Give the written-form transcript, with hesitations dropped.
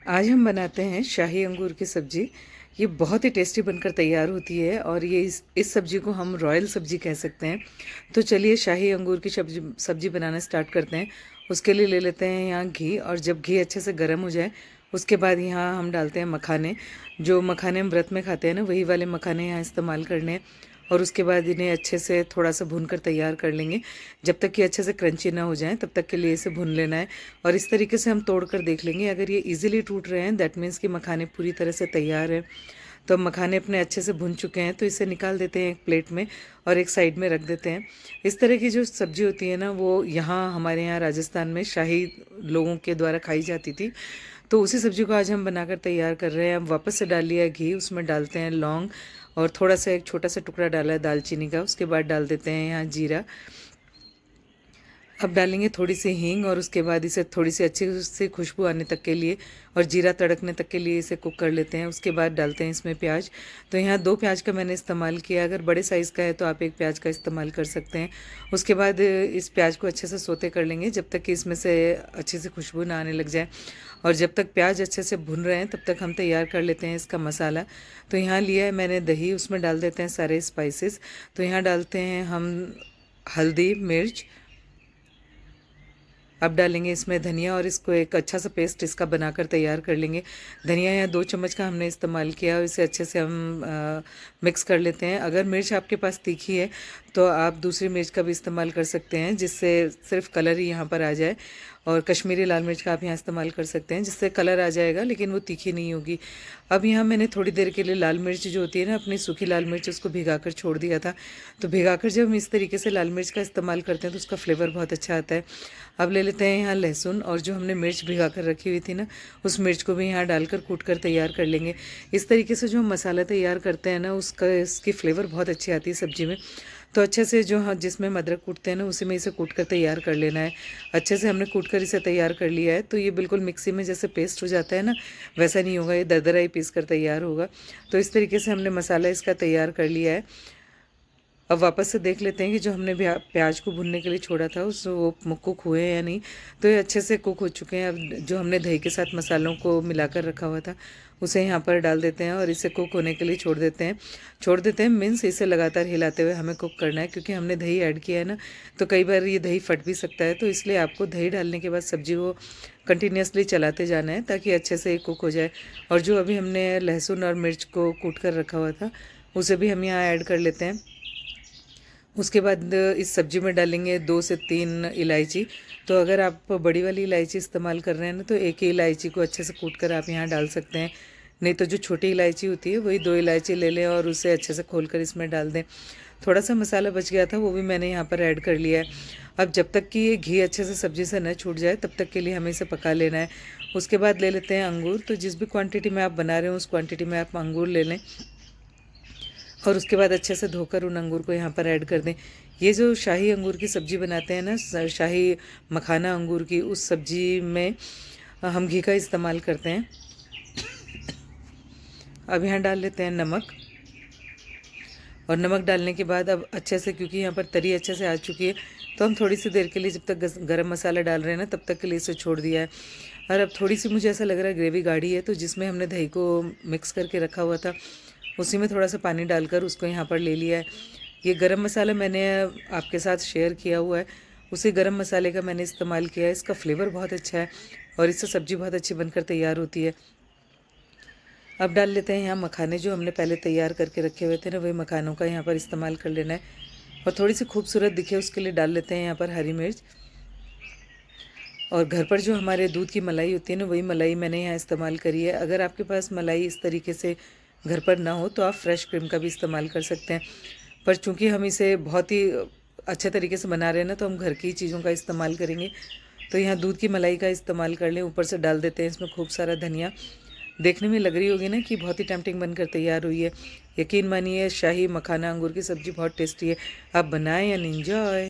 आज हम बनाते हैं शाही अंगूर की सब्ज़ी। ये बहुत ही टेस्टी बनकर तैयार होती है और ये इस सब्ज़ी को हम रॉयल सब्ज़ी कह सकते हैं। तो चलिए शाही अंगूर की सब्ज़ी सब्ज़ी बनाना स्टार्ट करते हैं। उसके लिए ले लेते हैं यहाँ घी, और जब घी अच्छे से गर्म हो जाए उसके बाद यहाँ हम डालते हैं मखाने। जो मखाने हम व्रत में खाते हैं ना, वही वाले मखाने यहाँ इस्तेमाल करने हैं। और उसके बाद इन्हें अच्छे से थोड़ा सा भून कर तैयार कर लेंगे। जब तक कि अच्छे से क्रंची ना हो जाए तब तक के लिए इसे भून लेना है। और इस तरीके से हम तोड़ कर देख लेंगे, अगर ये इजीली टूट रहे हैं दैट मीन्स कि मखाने पूरी तरह से तैयार है। तो अब मखाने अपने अच्छे से भुन चुके हैं, तो इसे निकाल देते हैं एक प्लेट में और एक साइड में रख देते हैं। इस तरह की जो सब्ज़ी होती है ना, वो यहाँ हमारे यहाँ राजस्थान में शाही लोगों के द्वारा खाई जाती थी। तो उसी सब्ज़ी को आज हम बनाकर तैयार कर रहे हैं। अब वापस से डाल लिया घी, उसमें डालते हैं लौंग और थोड़ा सा एक छोटा सा टुकड़ा डाला है दालचीनी का। उसके बाद डाल देते हैं यहाँ जीरा। अब डालेंगे थोड़ी सी हींग, और उसके बाद इसे थोड़ी सी अच्छी से खुशबू आने तक के लिए और जीरा तड़कने तक के लिए इसे कुक कर लेते हैं। उसके बाद डालते हैं इसमें प्याज। तो यहाँ 2 प्याज का मैंने इस्तेमाल किया, अगर बड़े साइज़ का है तो आप 1 प्याज का इस्तेमाल कर सकते हैं। उसके बाद इस प्याज को अच्छे से सोते कर लेंगे जब तक कि इसमें से अच्छे से खुशबू ना आने लग जाए। और जब तक प्याज अच्छे से भुन रहे हैं तब तक हम तैयार कर लेते हैं इसका मसाला। तो यहाँ लिया है मैंने दही, उसमें डाल देते हैं सारे स्पाइसेस। तो यहाँ डालते हैं हम हल्दी, मिर्च। अब डालेंगे इसमें धनिया और इसको एक अच्छा सा पेस्ट इसका बनाकर तैयार कर लेंगे। धनिया यहाँ 2 चम्मच का हमने इस्तेमाल किया और इसे अच्छे से हम मिक्स कर लेते हैं। अगर मिर्च आपके पास तीखी है तो आप दूसरी मिर्च का भी इस्तेमाल कर सकते हैं, जिससे सिर्फ कलर ही यहाँ पर आ जाए। और कश्मीरी लाल मिर्च का आप यहाँ इस्तेमाल कर सकते हैं, जिससे कलर आ जाएगा लेकिन वो तीखी नहीं होगी। अब यहाँ मैंने थोड़ी देर के लिए लाल मिर्च जो होती है ना, अपनी सूखी लाल मिर्च, उसको भिगाकर छोड़ दिया था। तो भिगाकर जब हम इस तरीके से लाल मिर्च का इस्तेमाल करते हैं तो उसका फ्लेवर बहुत अच्छा आता है। अब ले लेते हैं यहाँ लहसुन, और जो हमने मिर्च भिगा कर रखी हुई थी ना, उस मिर्च को भी यहाँ डालकर कूट कर तैयार कर लेंगे। इस तरीके से जो हम मसाला तैयार करते हैं ना, उसका इसकी फ्लेवर बहुत अच्छी आती है सब्ज़ी में। तो अच्छे से जो हाँ जिसमें हम अदरक कूटते हैं ना, उसी में इसे कूट कर तैयार कर लेना है। अच्छे से हमने कूट कर इसे तैयार कर लिया है। तो ये बिल्कुल मिक्सी में जैसे पेस्ट हो जाता है ना, वैसा नहीं होगा, ये दरदरा ही पीस कर तैयार होगा। तो इस तरीके से हमने मसाला इसका तैयार कर लिया है। अब वापस से देख लेते हैं कि जो हमने प्याज को भुनने के लिए छोड़ा था उस वो कुक हुए हैं या नहीं। तो ये अच्छे से कुक हो चुके हैं। अब जो हमने दही के साथ मसालों को मिलाकर रखा हुआ था उसे यहाँ पर डाल देते हैं और इसे कुक होने के लिए छोड़ देते हैं मीन्स इसे लगातार हिलाते हुए हमें कुक करना है, क्योंकि हमने दही ऐड किया है ना, तो कई बार ये दही फट भी सकता है। तो इसलिए आपको दही डालने के बाद सब्ज़ी को कंटिन्यूसली चलाते जाना है ताकि अच्छे से कुक हो जाए। और जो अभी हमने लहसुन और मिर्च को कूट कर रखा हुआ था उसे भी हम यहाँ ऐड कर लेते हैं। उसके बाद इस सब्ज़ी में डालेंगे 2 से 3 इलायची। तो अगर आप बड़ी वाली इलायची इस्तेमाल कर रहे हैं ना, तो एक ही इलायची को अच्छे से कूट कर आप यहाँ डाल सकते हैं। नहीं तो जो छोटी इलायची होती है वही 2 इलायची ले लें और उसे अच्छे से खोल कर इसमें डाल दें। थोड़ा सा मसाला बच गया था, वो भी मैंने यहाँ पर ऐड कर लिया है। अब जब तक कि ये घी अच्छे से सब्ज़ी से न छूट जाए तब तक के लिए हमें इसे पका लेना है। उसके बाद ले लेते हैं अंगूर। तो जिस भी क्वांटिटी में आप बना रहे हो उस क्वांटिटी में आप अंगूर ले लें और उसके बाद अच्छे से धोकर उन अंगूर को यहाँ पर ऐड कर दें। ये जो शाही अंगूर की सब्ज़ी बनाते हैं ना, शाही मखाना अंगूर की, उस सब्ज़ी में हम घी का इस्तेमाल करते हैं। अब यहाँ डाल लेते हैं नमक, और नमक डालने के बाद अब अच्छे से, क्योंकि यहाँ पर तरी अच्छे से आ चुकी है, तो हम थोड़ी सी देर के लिए, जब तक गरम मसाला डाल रहे हैं ना, तब तक के लिए इसे छोड़ दिया है। और अब थोड़ी सी मुझे ऐसा लग रहा है ग्रेवी गाढ़ी है, तो जिसमें हमने दही को मिक्स करके रखा हुआ था उसी में थोड़ा सा पानी डालकर उसको यहाँ पर ले लिया है। ये गरम मसाला मैंने आपके साथ शेयर किया हुआ है, उसी गरम मसाले का मैंने इस्तेमाल किया है। इसका फ्लेवर बहुत अच्छा है और इससे सब्ज़ी बहुत अच्छी बनकर तैयार होती है। अब डाल लेते हैं यहाँ मखाने, जो हमने पहले तैयार करके रखे हुए थे ना, वही मखानों का यहाँ पर इस्तेमाल कर लेना है। और थोड़ी सी खूबसूरत दिखे उसके लिए डाल लेते हैं यहाँ पर हरी मिर्च। और घर पर जो हमारे दूध की मलाई होती है ना, वही मलाई मैंने यहाँ इस्तेमाल करी है। अगर आपके पास मलाई इस तरीके से घर पर ना हो तो आप फ्रेश क्रीम का भी इस्तेमाल कर सकते हैं। पर चूंकि हम इसे बहुत ही अच्छे तरीके से बना रहे हैं ना, तो हम घर की चीज़ों का इस्तेमाल करेंगे। तो यहाँ दूध की मलाई का इस्तेमाल कर लें। ऊपर से डाल देते हैं इसमें खूब सारा धनिया। देखने में लग रही होगी ना कि बहुत ही टेम्पटिंग बनकर तैयार हुई है। यकीन मानिए शाही मखाना अंगूर की सब्ज़ी बहुत टेस्टी है। आप बनाएं एंड एंजॉय।